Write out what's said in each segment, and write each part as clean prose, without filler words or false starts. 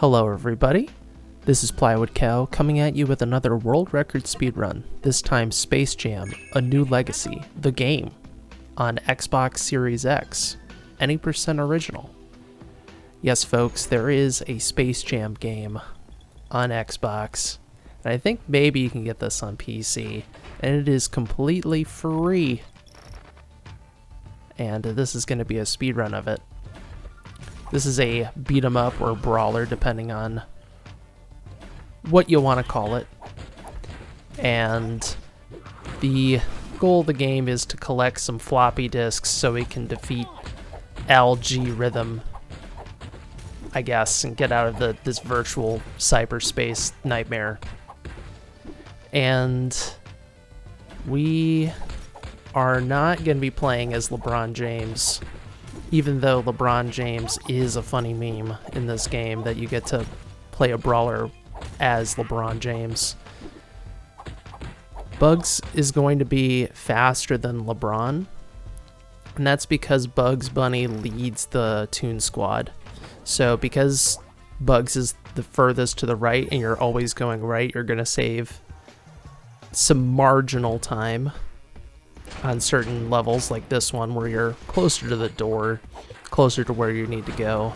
Hello everybody, this is Plywood Cow coming at you with another world record speedrun, this time Space Jam: A New Legacy, the game, on Xbox Series X, any percent original. Yes folks, there is a Space Jam game on Xbox, and I think maybe you can get this on PC, and it is completely free. And this is going to be a speedrun of it. This is a beat 'em up or brawler, depending on what you want to call it. And the goal of the game is to collect some floppy disks so we can defeat Rhythm, I guess, and get out of this virtual cyberspace nightmare. And we are not going to be playing as LeBron James, even though LeBron James is a funny meme in this game that you get to play a brawler as LeBron James. Bugs is going to be faster than LeBron, and that's because Bugs Bunny leads the Toon Squad. So because Bugs is the furthest to the right and you're always going right, you're going to save some marginal time on certain levels like this one where you're closer to the door, closer to where you need to go.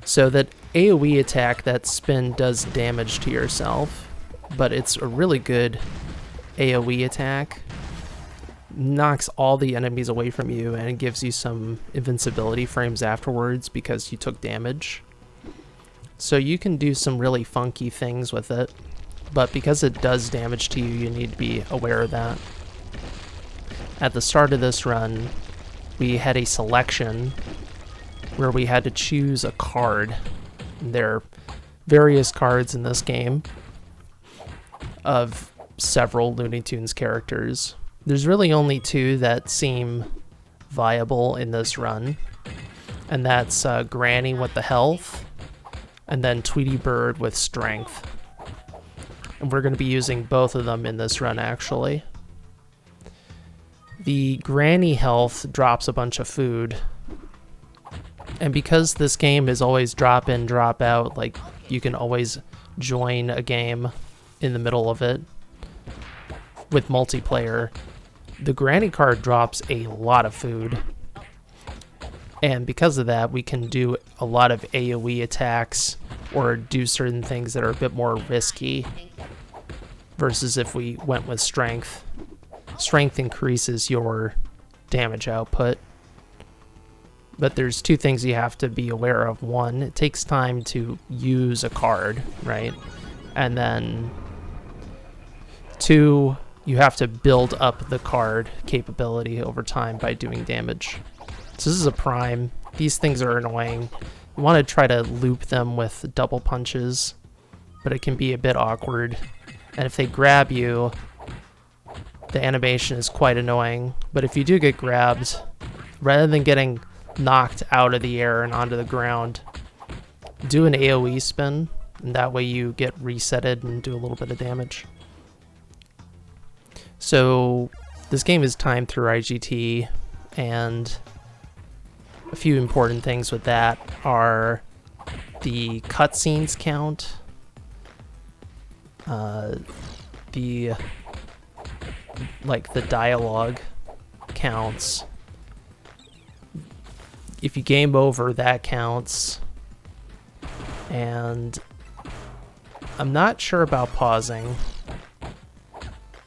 So that AoE attack, that spin, does damage to yourself, but it's a really good AoE attack. Knocks all the enemies away from you and gives you some invincibility frames afterwards because you took damage. So you can do some really funky things with it, but because it does damage to you, you need to be aware of that. At the start of this run, we had a selection where we had to choose a card. There are various cards in this game of several Looney Tunes characters. There's really only two that seem viable in this run, and that's Granny with the health, and then Tweety Bird with strength. And we're going to be using both of them in this run, actually. The Granny health drops a bunch of food, and because this game is always drop in, drop out, like you can always join a game in the middle of it with multiplayer, the Granny card drops a lot of food, and because of that we can do a lot of AoE attacks or do certain things that are a bit more risky versus if we went with strength. Strength increases your damage output, but there's two things you have to be aware of. One, it takes time to use a card, right? And then two, you have to build up the card capability over time by doing damage. So this is a prime. These things are annoying. You want to try to loop them with double punches, but it can be a bit awkward. And if they grab you, the animation is quite annoying. But if you do get grabbed, rather than getting knocked out of the air and onto the ground, do an AoE spin, and that way you get resetted and do a little bit of damage. So this game is timed through IGT, and a few important things with that are the cutscenes count, the dialogue counts. If you game over, that counts. And I'm not sure about pausing.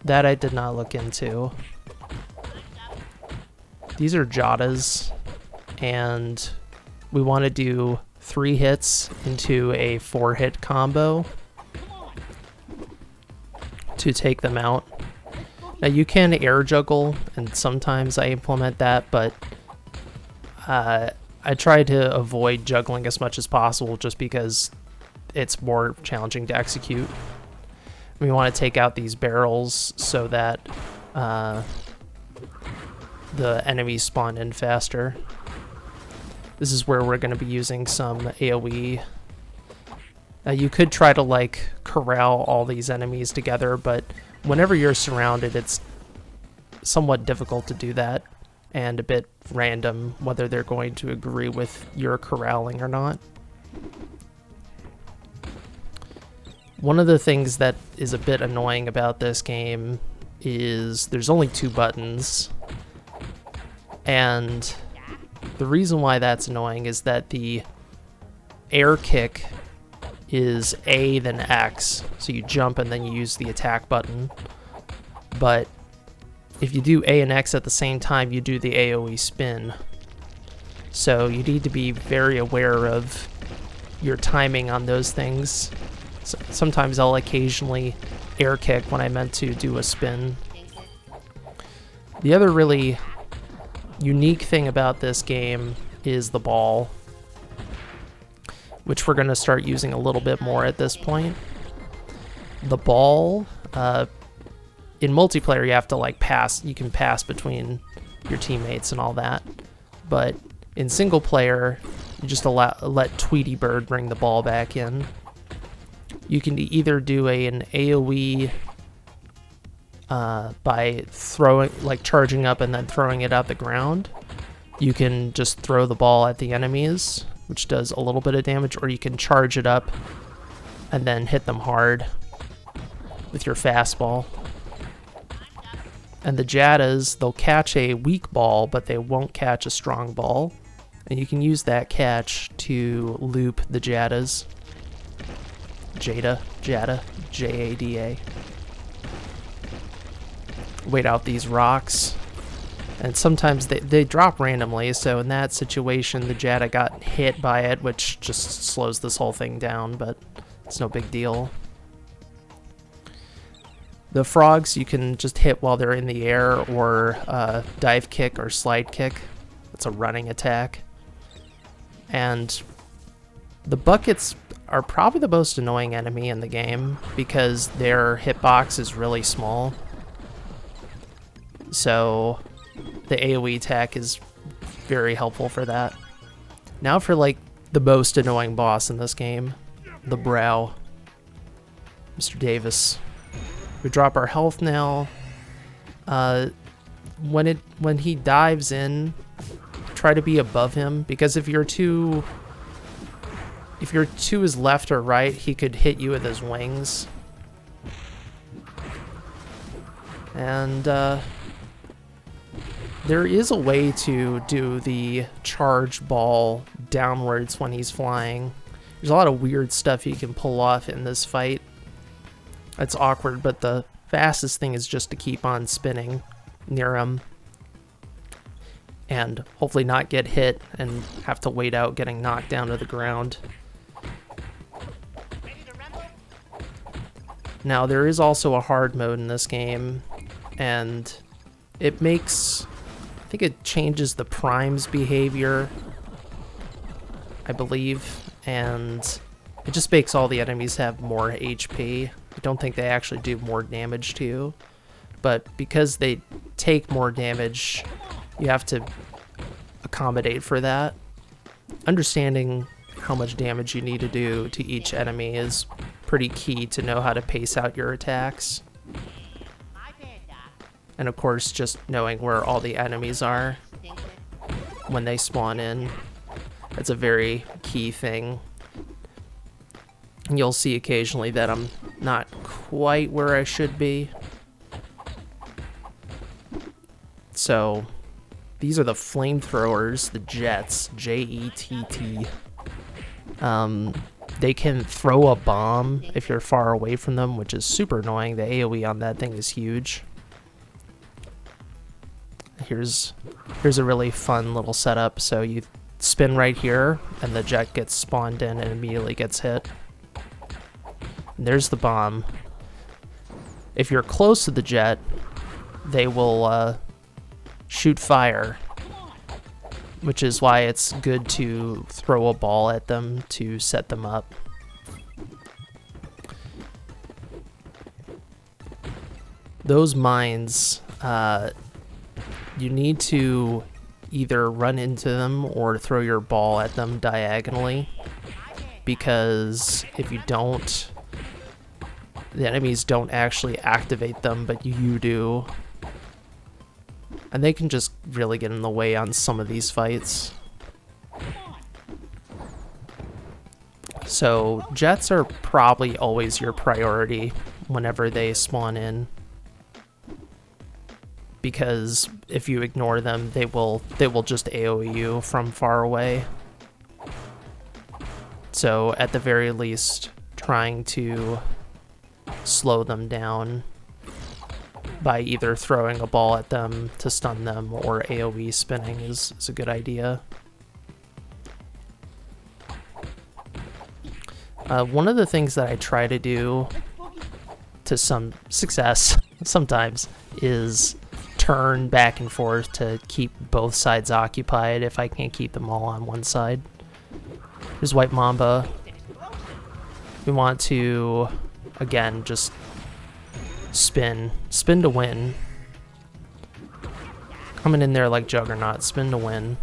That I did not look into. These are Jadas, and we want to do 3 hits into a 4-hit combo to take them out. Now you can air juggle, and sometimes I implement that, but I try to avoid juggling as much as possible just because it's more challenging to execute. We want to take out these barrels so that the enemies spawn in faster. This is where we're going to be using some AoE. You could try to corral all these enemies together, but whenever you're surrounded, it's somewhat difficult to do that, and a bit random whether they're going to agree with your corralling or not. One of the things that is a bit annoying about this game is there's only 2 buttons, and the reason why that's annoying is that the air kick is A then X, so you jump and then you use the attack button. But if you do A and X at the same time, you do the AoE spin. So you need to be very aware of your timing on those things. So sometimes I'll occasionally air kick when I meant to do a spin. The other really unique thing about this game is the ball, which we're going to start using a little bit more at this point. The ball, in multiplayer you have to like pass, you can pass between your teammates and all that, but in single player you just let Tweety Bird bring the ball back in. You can either do an AoE by throwing, like charging up and then throwing it out the ground. You can just throw the ball at the enemies, which does a little bit of damage, or you can charge it up and then hit them hard with your fastball. And the Jaddas, they'll catch a weak ball, but they won't catch a strong ball. And you can use that catch to loop the Jaddas. Jada, J-A-D-A. Wait out these rocks. And sometimes they drop randomly, so in that situation the Jadda got hit by it, which just slows this whole thing down, but it's no big deal. The frogs you can just hit while they're in the air, or dive kick or slide kick. It's a running attack. And the buckets are probably the most annoying enemy in the game because their hitbox is really small. So the AoE attack is very helpful for that. Now for like the most annoying boss in this game, the Brow, Mr. Davis. We drop our health now. When he dives in, try to be above him, because if you're to his left or right, he could hit you with his wings. And there is a way to do the charge ball downwards when he's flying. There's a lot of weird stuff you can pull off in this fight. It's awkward, but the fastest thing is just to keep on spinning near him and hopefully not get hit and have to wait out getting knocked down to the ground. Now there is also a hard mode in this game, and it makes, I think it changes the prime's behavior, I believe, and it just makes all the enemies have more HP. I don't think they actually do more damage to you, but because they take more damage, you have to accommodate for that. Understanding how much damage you need to do to each enemy is pretty key to know how to pace out your attacks. And of course, just knowing where all the enemies are when they spawn in. That's a very key thing. And you'll see occasionally that I'm not quite where I should be. So these are the flamethrowers, the jets, J-E-T-T. They can throw a bomb if you're far away from them, which is super annoying. The AoE on that thing is huge. Here's a really fun little setup. So you spin right here, and the jet gets spawned in and immediately gets hit. And there's the bomb. If you're close to the jet, they will shoot fire, which is why it's good to throw a ball at them to set them up. Those mines, you need to either run into them or throw your ball at them diagonally, because if you don't, the enemies don't actually activate them, but you do. And they can just really get in the way on some of these fights. So jets are probably always your priority whenever they spawn in, because if you ignore them, they will just AoE you from far away. So at the very least, trying to slow them down by either throwing a ball at them to stun them or AoE spinning is a good idea. One of the things that I try to do to some success sometimes is turn back and forth to keep both sides occupied if I can't keep them all on one side. Here's White Mamba. We want to, again, just spin to win. Coming in there like Juggernaut, spin to win.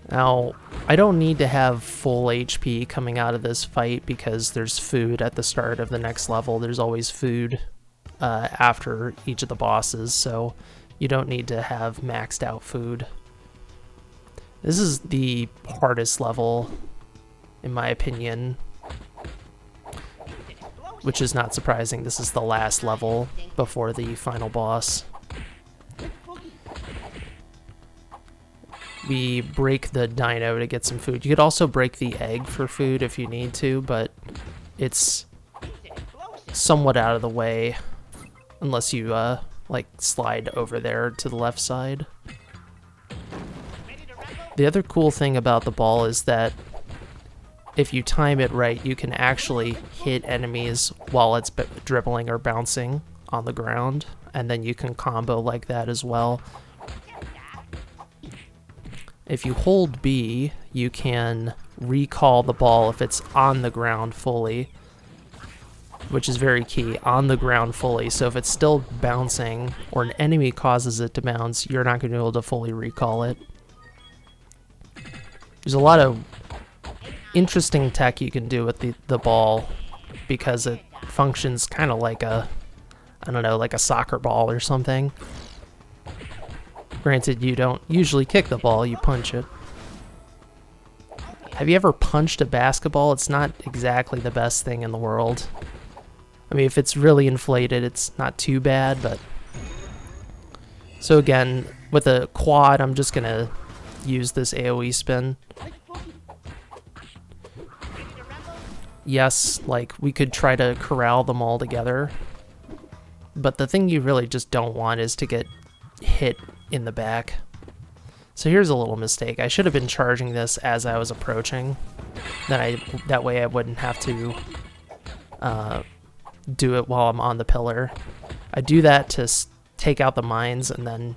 Now, I don't need to have full HP coming out of this fight because there's food at the start of the next level. There's always food after each of the bosses, so you don't need to have maxed out food. This is the hardest level, in my opinion, which is not surprising. This is the last level before the final boss. We break the dino to get some food. You could also break the egg for food if you need to, but it's somewhat out of the way unless you like slide over there to the left side. The other cool thing about the ball is that if you time it right, you can actually hit enemies while it's dribbling or bouncing on the ground, and then you can combo like that as well. If you hold B, you can recall the ball if it's on the ground fully, which is very key, on the ground fully. So if it's still bouncing or an enemy causes it to bounce, you're not going to be able to fully recall it. There's a lot of interesting tech you can do with the ball because it functions kind of like a, I don't know, like a soccer ball or something. Granted, you don't usually kick the ball, you punch it. Have you ever punched a basketball? It's not exactly the best thing in the world. I mean, if it's really inflated, it's not too bad, but... So again, with a quad, I'm just gonna use this AoE spin. Yes, like, we could try to corral them all together, but the thing you really just don't want is to get hit in the back. So here's a little mistake. I should have been charging this as I was approaching. That way I wouldn't have to do it while I'm on the pillar. I do that to take out the mines and then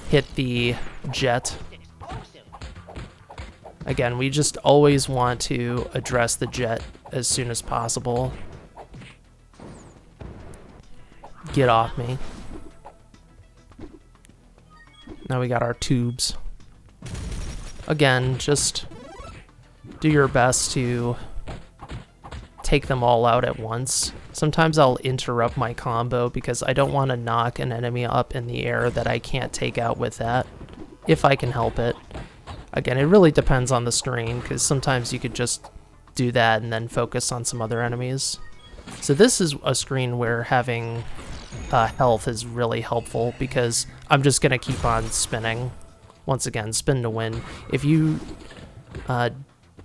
hit the jet. Again, we just always want to address the jet as soon as possible. Get off me. Now we got our tubes. Again, just do your best to take them all out at once. Sometimes I'll interrupt my combo because I don't want to knock an enemy up in the air that I can't take out with that, if I can help it. Again, it really depends on the screen, because sometimes you could just do that and then focus on some other enemies. So this is a screen where having health is really helpful, because I'm just going to keep on spinning. Once again, spin to win. If you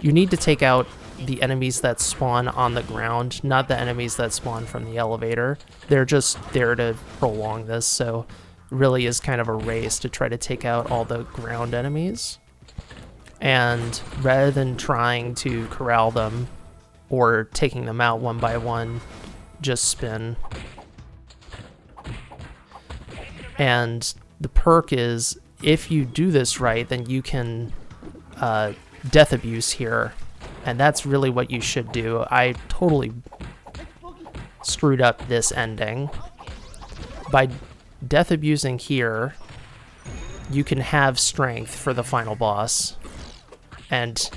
need to take out the enemies that spawn on the ground, not the enemies that spawn from the elevator. They're just there to prolong this, so it really is kind of a race to try to take out all the ground enemies. And rather than trying to corral them or taking them out one by one, just spin. And the perk is, if you do this right, then you can death abuse here. And that's really what you should do. I totally screwed up this ending. By death abusing here, you can have strength for the final boss. And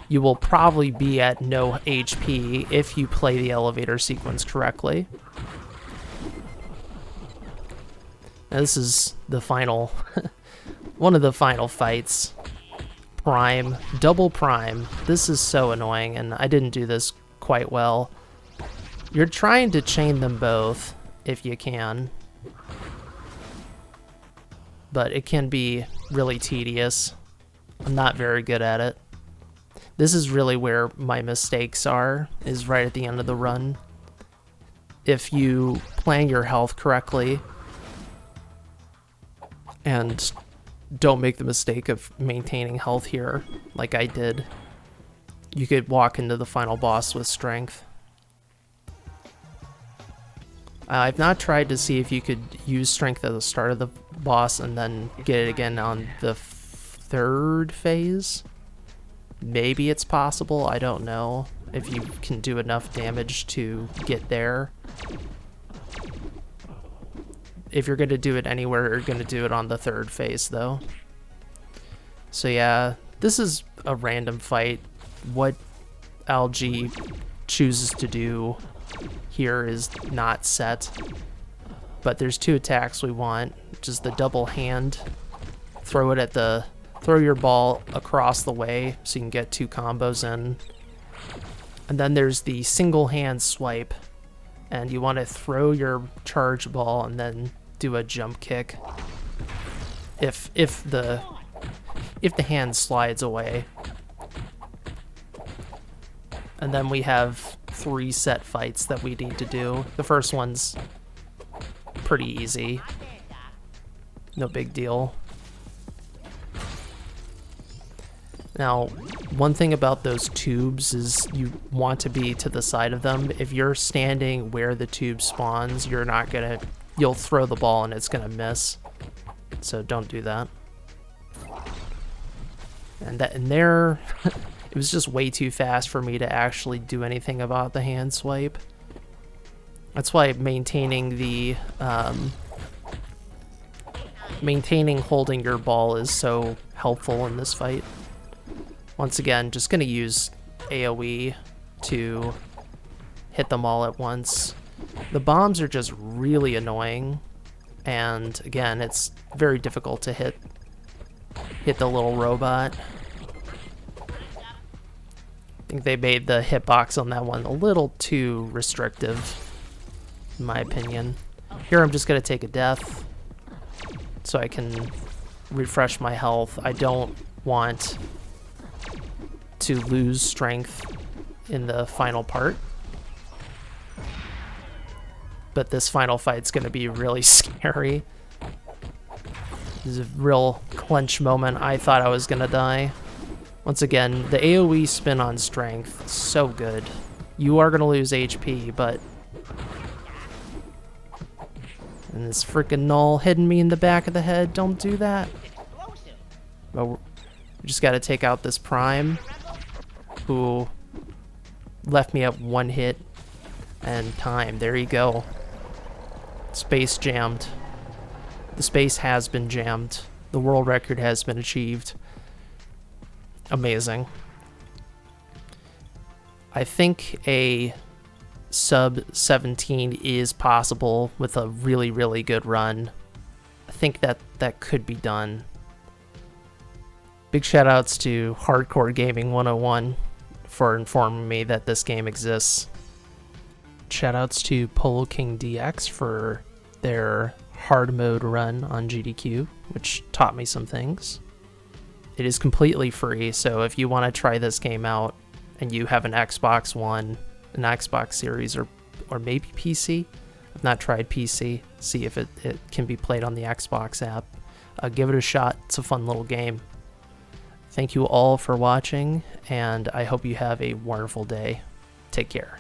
you will probably be at no HP if you play the elevator sequence correctly. Now this is the final, one of the final fights. prime, double prime. This is so annoying, and I didn't do this quite well. You're trying to chain them both if you can, but it can be really tedious. I'm not very good at it. This is really where my mistakes are, is right at the end of the run. If you plan your health correctly and don't make the mistake of maintaining health here like I did, you could walk into the final boss with strength. I've not tried to see if you could use strength at the start of the boss and then get it again on the third phase. Maybe it's possible, I don't know if you can do enough damage to get there. If you're going to do it anywhere, you're going to do it on the third phase though. So yeah, this is a random fight. What Algae chooses to do here is not set, but there's two attacks we want, which is the double hand. Throw your ball across the way so you can get two combos in. And then there's the single hand swipe, and you want to throw your charge ball and then do a jump kick if the hand slides away. And then we have 3 set fights that we need to do. The first one's pretty easy. No big deal. Now, one thing about those tubes is you want to be to the side of them. If you're standing where the tube spawns, you'll throw the ball and it's gonna miss. So don't do that. And there, it was just way too fast for me to actually do anything about the hand swipe. That's why maintaining holding your ball is so helpful in this fight. Once again, just gonna use AoE to hit them all at once. The bombs are just really annoying, and again, it's very difficult to hit the little robot. I think they made the hitbox on that one a little too restrictive, in my opinion. Here I'm just gonna take a death so I can refresh my health. I don't want to lose strength in the final part, but this final fight's gonna be really scary. This is a real clench moment. I thought I was gonna die. Once again, the AoE spin on strength, so good. You are gonna lose HP, but... And this freaking null hitting me in the back of the head, don't do that. But we just gotta take out this Prime, who left me at 1 hit and time. There you go. Space jammed. The space has been jammed. The world record has been achieved. Amazing. I think a sub 17 is possible with a really, really good run. I think that could be done. Big shout outs to Hardcore Gaming 101 for informing me that this game exists. Shout outs to Polo King DX for their hard mode run on GDQ, which taught me some things. It is completely free, so if you want to try this game out and you have an Xbox One, an Xbox Series, or maybe PC, I've not tried PC, see if it can be played on the Xbox app. Give it a shot, it's a fun little game. Thank you all for watching, and I hope you have a wonderful day. Take care.